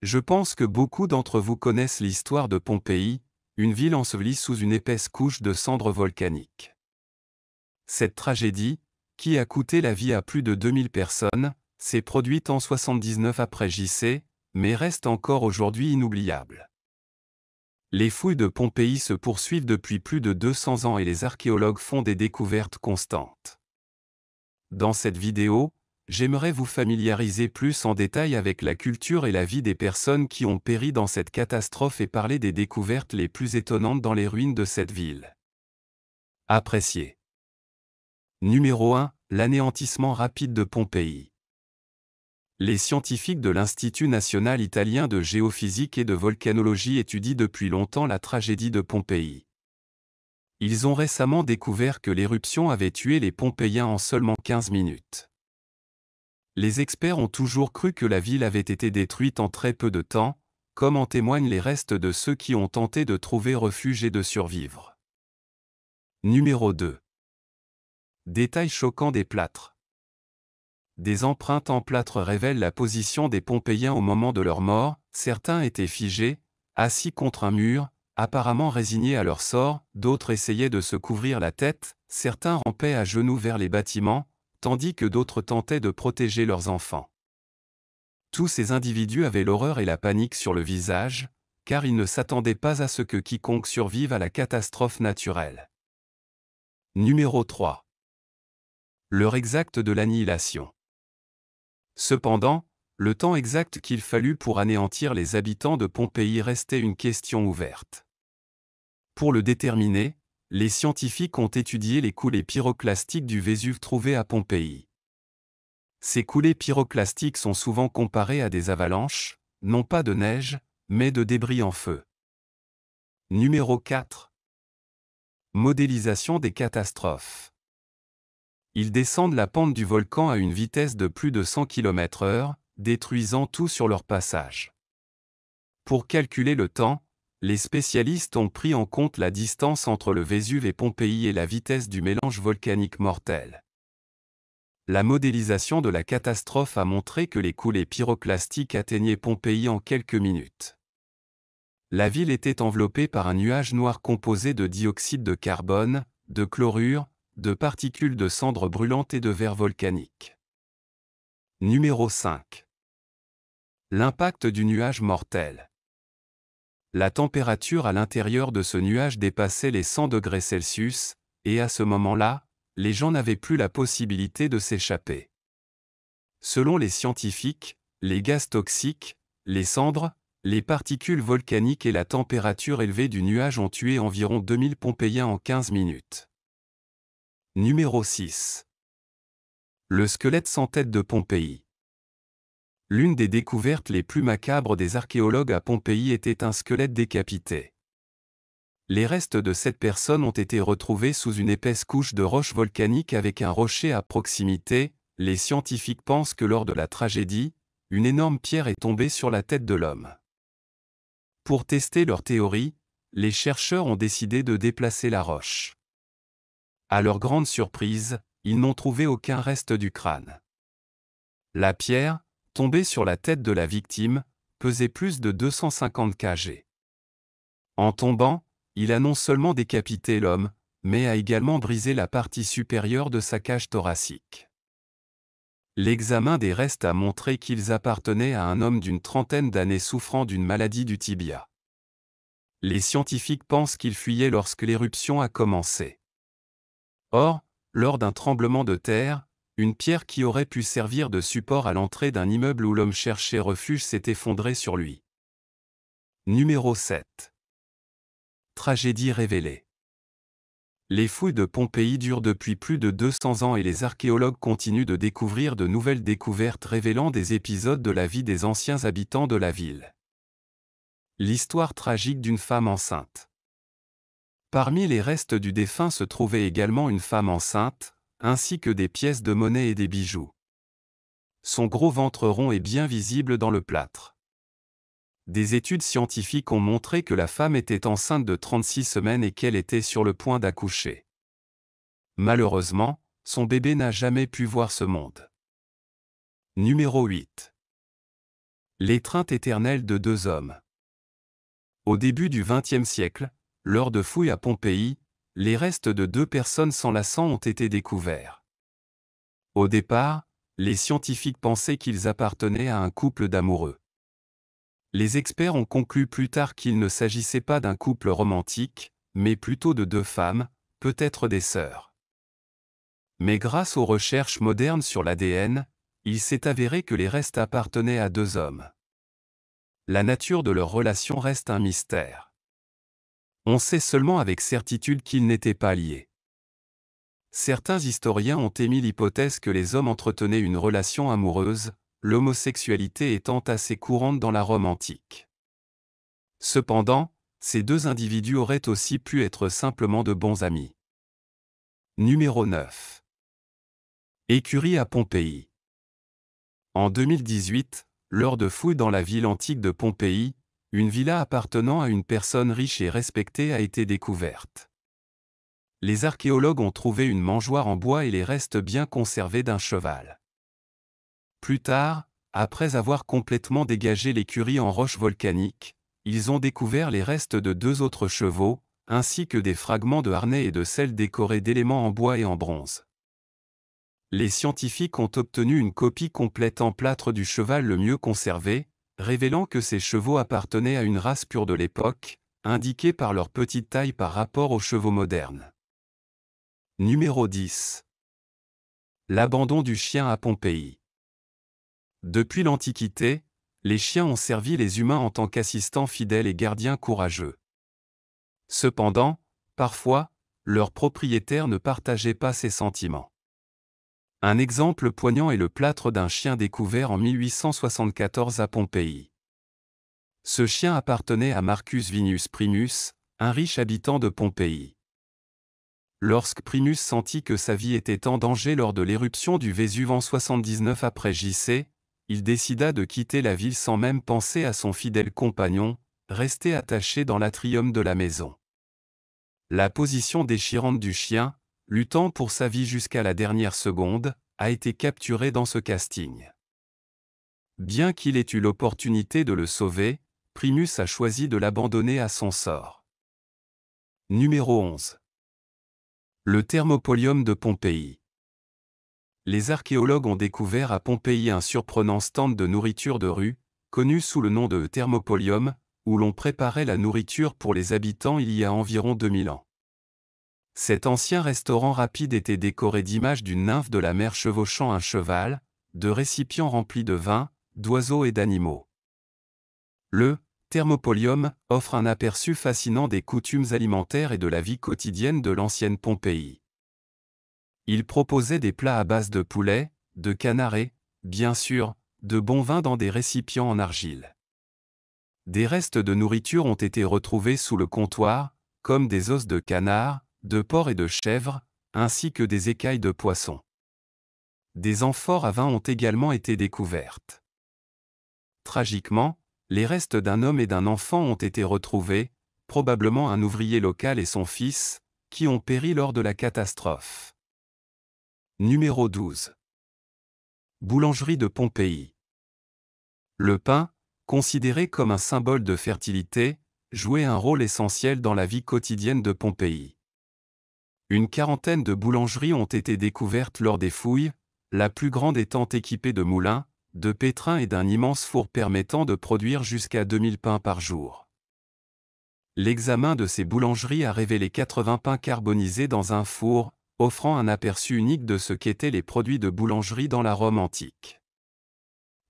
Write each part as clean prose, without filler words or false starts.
Je pense que beaucoup d'entre vous connaissent l'histoire de Pompéi, une ville ensevelie sous une épaisse couche de cendres volcaniques. Cette tragédie, qui a coûté la vie à plus de 2000 personnes, s'est produite en 79 après JC, mais reste encore aujourd'hui inoubliable. Les fouilles de Pompéi se poursuivent depuis plus de 200 ans et les archéologues font des découvertes constantes. Dans cette vidéo, j'aimerais vous familiariser plus en détail avec la culture et la vie des personnes qui ont péri dans cette catastrophe et parler des découvertes les plus étonnantes dans les ruines de cette ville. Appréciez. Numéro 1. L'anéantissement rapide de Pompéi. Les scientifiques de l'Institut national italien de géophysique et de volcanologie étudient depuis longtemps la tragédie de Pompéi. Ils ont récemment découvert que l'éruption avait tué les Pompéiens en seulement 15 minutes. Les experts ont toujours cru que la ville avait été détruite en très peu de temps, comme en témoignent les restes de ceux qui ont tenté de trouver refuge et de survivre. Numéro 2. Détail choquant des plâtres. Des empreintes en plâtre révèlent la position des Pompéiens au moment de leur mort, certains étaient figés, assis contre un mur, apparemment résignés à leur sort, d'autres essayaient de se couvrir la tête, certains rampaient à genoux vers les bâtiments, tandis que d'autres tentaient de protéger leurs enfants. Tous ces individus avaient l'horreur et la panique sur le visage, car ils ne s'attendaient pas à ce que quiconque survive à la catastrophe naturelle. Numéro 3. L'heure exacte de l'annihilation. Cependant, le temps exact qu'il fallut pour anéantir les habitants de Pompéi restait une question ouverte. Pour le déterminer, les scientifiques ont étudié les coulées pyroclastiques du Vésuve trouvées à Pompéi. Ces coulées pyroclastiques sont souvent comparées à des avalanches, non pas de neige, mais de débris en feu. Numéro 4. Modélisation des catastrophes. Ils descendent la pente du volcan à une vitesse de plus de 100 km/h, détruisant tout sur leur passage. Pour calculer le temps, les spécialistes ont pris en compte la distance entre le Vésuve et Pompéi et la vitesse du mélange volcanique mortel. La modélisation de la catastrophe a montré que les coulées pyroclastiques atteignaient Pompéi en quelques minutes. La ville était enveloppée par un nuage noir composé de dioxyde de carbone, de chlorure, de particules de cendres brûlantes et de verre volcanique. Numéro 5. L'impact du nuage mortel. La température à l'intérieur de ce nuage dépassait les 100 degrés Celsius, et à ce moment-là, les gens n'avaient plus la possibilité de s'échapper. Selon les scientifiques, les gaz toxiques, les cendres, les particules volcaniques et la température élevée du nuage ont tué environ 2000 Pompéiens en 15 minutes. Numéro 6. Le squelette sans tête de Pompéi. L'une des découvertes les plus macabres des archéologues à Pompéi était un squelette décapité. Les restes de cette personne ont été retrouvés sous une épaisse couche de roches volcaniques avec un rocher à proximité. Les scientifiques pensent que lors de la tragédie, une énorme pierre est tombée sur la tête de l'homme. Pour tester leur théorie, les chercheurs ont décidé de déplacer la roche. À leur grande surprise, ils n'ont trouvé aucun reste du crâne. La pierre, tombée sur la tête de la victime, pesait plus de 250 kg. En tombant, il a non seulement décapité l'homme, mais a également brisé la partie supérieure de sa cage thoracique. L'examen des restes a montré qu'ils appartenaient à un homme d'une trentaine d'années souffrant d'une maladie du tibia. Les scientifiques pensent qu'il fuyait lorsque l'éruption a commencé. Or, lors d'un tremblement de terre, une pierre qui aurait pu servir de support à l'entrée d'un immeuble où l'homme cherchait refuge s'est effondrée sur lui. Numéro 7. Tragédie révélée. Les fouilles de Pompéi durent depuis plus de 200 ans et les archéologues continuent de découvrir de nouvelles découvertes révélant des épisodes de la vie des anciens habitants de la ville. L'histoire tragique d'une femme enceinte. Parmi les restes du défunt se trouvait également une femme enceinte, ainsi que des pièces de monnaie et des bijoux. Son gros ventre rond est bien visible dans le plâtre. Des études scientifiques ont montré que la femme était enceinte de 36 semaines et qu'elle était sur le point d'accoucher. Malheureusement, son bébé n'a jamais pu voir ce monde. Numéro 8. L'étreinte éternelle de deux hommes. Au début du XXe siècle, lors de fouilles à Pompéi, les restes de deux personnes s'enlaçant ont été découverts. Au départ, les scientifiques pensaient qu'ils appartenaient à un couple d'amoureux. Les experts ont conclu plus tard qu'il ne s'agissait pas d'un couple romantique, mais plutôt de deux femmes, peut-être des sœurs. Mais grâce aux recherches modernes sur l'ADN, il s'est avéré que les restes appartenaient à deux hommes. La nature de leur relation reste un mystère. On sait seulement avec certitude qu'ils n'étaient pas liés. Certains historiens ont émis l'hypothèse que les hommes entretenaient une relation amoureuse, l'homosexualité étant assez courante dans la Rome antique. Cependant, ces deux individus auraient aussi pu être simplement de bons amis. Numéro 9. Écurie à Pompéi. En 2018, lors de fouilles dans la ville antique de Pompéi, une villa appartenant à une personne riche et respectée a été découverte. Les archéologues ont trouvé une mangeoire en bois et les restes bien conservés d'un cheval. Plus tard, après avoir complètement dégagé l'écurie en roche volcanique, ils ont découvert les restes de deux autres chevaux, ainsi que des fragments de harnais et de selles décorés d'éléments en bois et en bronze. Les scientifiques ont obtenu une copie complète en plâtre du cheval le mieux conservé, révélant que ces chevaux appartenaient à une race pure de l'époque, indiquée par leur petite taille par rapport aux chevaux modernes. Numéro 10. L'abandon du chien à Pompéi. Depuis l'Antiquité, les chiens ont servi les humains en tant qu'assistants fidèles et gardiens courageux. Cependant, parfois, leurs propriétaires ne partageaient pas ces sentiments. Un exemple poignant est le plâtre d'un chien découvert en 1874 à Pompéi. Ce chien appartenait à Marcus Vinius Primus, un riche habitant de Pompéi. Lorsque Primus sentit que sa vie était en danger lors de l'éruption du Vésuve en 79 après JC, il décida de quitter la ville sans même penser à son fidèle compagnon, resté attaché dans l'atrium de la maison. La position déchirante du chien, luttant pour sa vie jusqu'à la dernière seconde, a été capturée dans ce casting. Bien qu'il ait eu l'opportunité de le sauver, Primus a choisi de l'abandonner à son sort. Numéro 11. Le Thermopolium de Pompéi. Les archéologues ont découvert à Pompéi un surprenant stand de nourriture de rue, connu sous le nom de Thermopolium, où l'on préparait la nourriture pour les habitants il y a environ 2000 ans. Cet ancien restaurant rapide était décoré d'images d'une nymphe de la mer chevauchant un cheval, de récipients remplis de vin, d'oiseaux et d'animaux. Le Thermopolium offre un aperçu fascinant des coutumes alimentaires et de la vie quotidienne de l'ancienne Pompéi. Il proposait des plats à base de poulet, de canard et, bien sûr, de bon vin dans des récipients en argile. Des restes de nourriture ont été retrouvés sous le comptoir, comme des os de canard, de porc et de chèvre, ainsi que des écailles de poisson. Des amphores à vin ont également été découvertes. Tragiquement, les restes d'un homme et d'un enfant ont été retrouvés, probablement un ouvrier local et son fils, qui ont péri lors de la catastrophe. Numéro 12. Boulangerie de Pompéi. Le pain, considéré comme un symbole de fertilité, jouait un rôle essentiel dans la vie quotidienne de Pompéi. Une quarantaine de boulangeries ont été découvertes lors des fouilles, la plus grande étant équipée de moulins, de pétrins et d'un immense four permettant de produire jusqu'à 2000 pains par jour. L'examen de ces boulangeries a révélé 80 pains carbonisés dans un four, offrant un aperçu unique de ce qu'étaient les produits de boulangerie dans la Rome antique.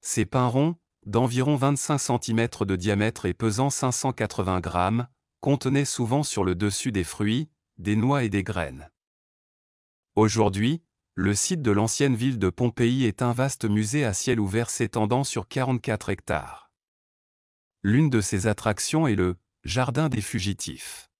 Ces pains ronds, d'environ 25 cm de diamètre et pesant 580 grammes, contenaient souvent sur le dessus des fruits, des noix et des graines. Aujourd'hui, le site de l'ancienne ville de Pompéi est un vaste musée à ciel ouvert s'étendant sur 44 hectares. L'une de ses attractions est le Jardin des Fugitifs.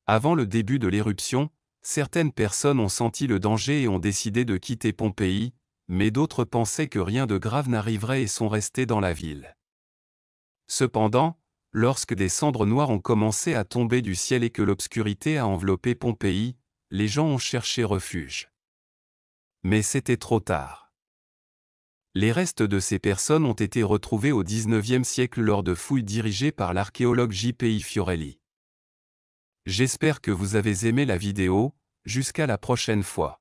Avant le début de l'éruption, certaines personnes ont senti le danger et ont décidé de quitter Pompéi, mais d'autres pensaient que rien de grave n'arriverait et sont restés dans la ville. Cependant, lorsque des cendres noires ont commencé à tomber du ciel et que l'obscurité a enveloppé Pompéi, les gens ont cherché refuge. Mais c'était trop tard. Les restes de ces personnes ont été retrouvés au XIXe siècle lors de fouilles dirigées par l'archéologue J.P.I. Fiorelli. J'espère que vous avez aimé la vidéo, jusqu'à la prochaine fois.